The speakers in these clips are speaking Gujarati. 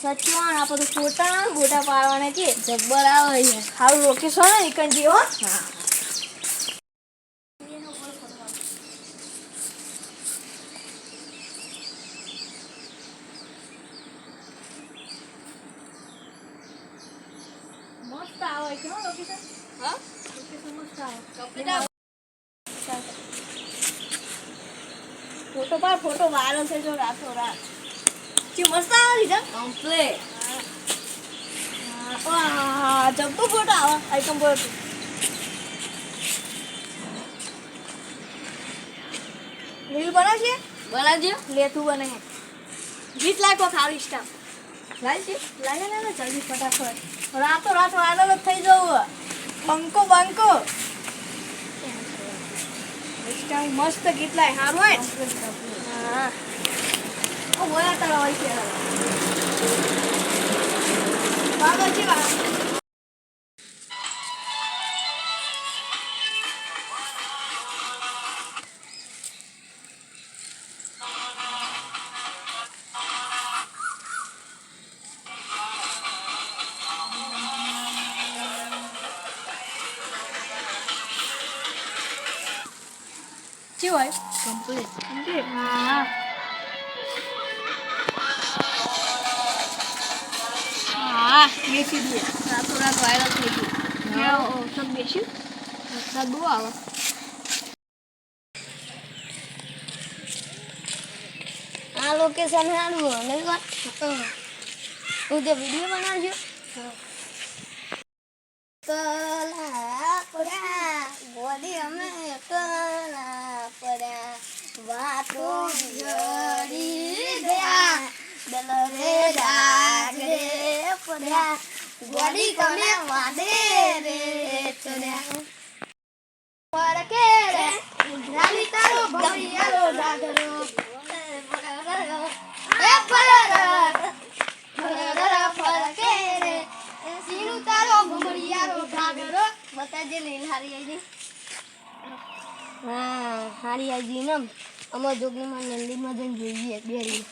સચવાણ આપણે તો ફોટા પાડવાના કે જબ્બર આવે છે સારું લોકેશન ને એકંજી હો હા મસ્ત આવે છે લોકેશન હા લોકેશન મસ્ત આવે કમ્પ્લીટ આવે ફોટો વાયરલ થઈ જો રાતો રાત જે મસ્ત આવે છે કમ્પ્લીટ હા જબ્બો ફોટો આવે આઈટમ પર રીલ બનાવજે લે તું બનાય ગીત લાગો ખાલી સ્ટાફ લાગે જલ્દી ફટાફટ રાતો વાયરલ થઈ જવું બંકો મસ્ત ગીત લાય સારું હોય હા હોય તારા હોય છે બાબા છે હોય કમ્પ્લીટ હા બેસી દે રાતો રાત વાયરલ થઈ ગયું સબ બેસ્યું વરસાદ બહુ આવે આ લોકેશન સારું નહીં વાત તું જે વિડીયો બનાવજો કલા પડ્યા બોલી અમે કલા પડ્યા વાતો જડી ગયા દલરે જાગરે પડ્યા બોલી તમે વાદે રે ચડ્યા પરકે રે રાની તારો ભરિયારો ડાગરો એ પરકે રે સીનું તારો ભમરિયારો ડાગરો બતાજે લીલ હારી આઈ હા હારી આઈ ને અમાર જોગણીમાં નંદીમાં જઈને જોઈએ બેરી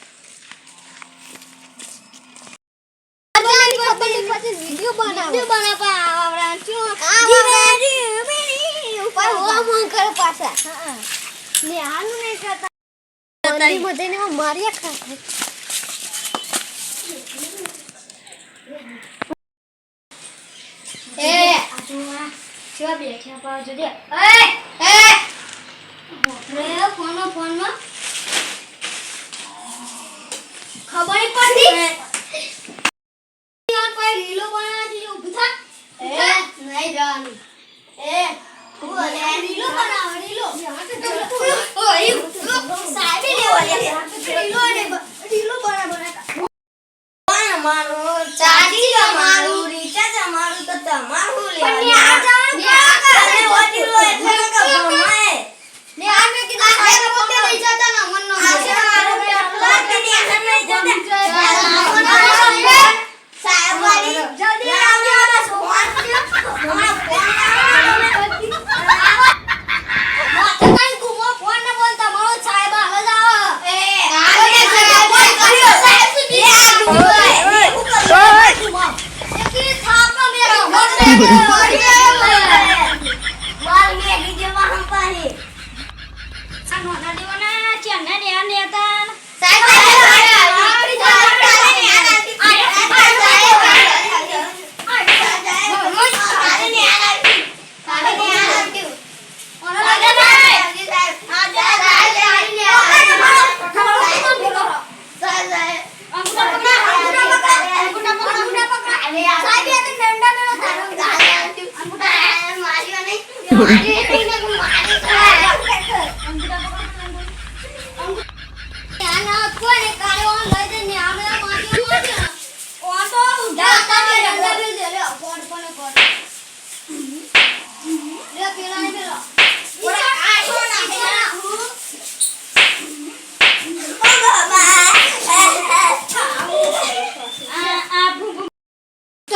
વિડિયો બનાવવા આવરા છું ઉપર હો મન કર પાછા હા ને હાલું નહીં કરતા તારી મધેને માર્યા ખાતે એ આજુમાં શું બેઠા પાવ જોજે એ રે ફોનમાં ખબર પડી યાર કોઈ રીલો બનાવી ઊભી થા એ નહીં જવાનું એ તું અલે રીલો બનાવ રીલો ઓય સાહેબ રીલો બના મારું ચાર્જિંગ અમારું રિચાર્જ અમારું તો તમારું લેવાનું અને ઓટીલો એટલે કે ભમાય ને આમે કીધું સાહેબ પોતે લઈ જતા ના મનનો આશે મારો પેટલા કે નહીં જતા સાહેબ વાળી જલ્દી આવજો આ સોવાન હમણાં ફોન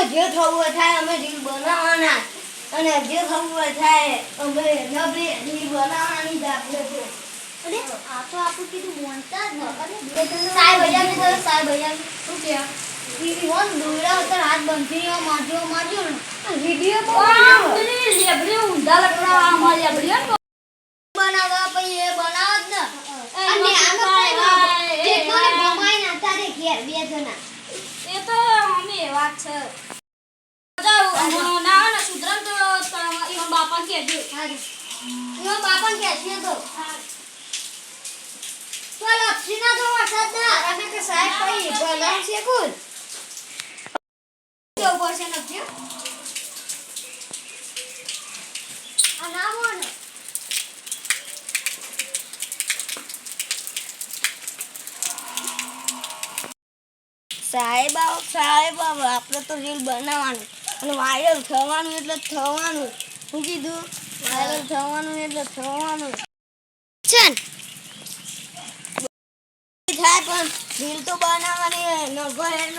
જે થવું થાય અમે રીલ બનાવવાના અને જે થવું થાય અમે નબળી રીલ બનાવવાની જ આપણે છે અરે આ તો આપું કીધું મોનતા જ ન અરે સાહેબ ભૈયા ને તો સાહેબ ભૈયા શું કે ટીવી હોન દોડા ઉતર હાથ બંધી મારજો ને વિડિયો બહુ પેલી લેબડી ઊંધા લગડા અમાર લેબડી બનાવવા પછી એ બનાવ જ ને અને આમાં જેટલો ને ભમાઈ ના તારે ઘેર બે જણા એ તો અમે વાત છે ના ના સુધરમ તો ઈવન બાપા કહેજો એમાં બાપાને કે છે તો લક્ષીના તો વરસાદ ના અમે કે સાહેબ કઈ ભલામ છે કુલ કેવું પડશે નથી આ નામ ને સાહેબ આપણે તો રીલ બનાવવાનું અને વાયરલ થવાનું એટલે થવાનું હું કીધું વાયરલ થવાનું એટલે થવાનું છે ને થાય પણ રીલ તો બનાવવાની ન ભરે ન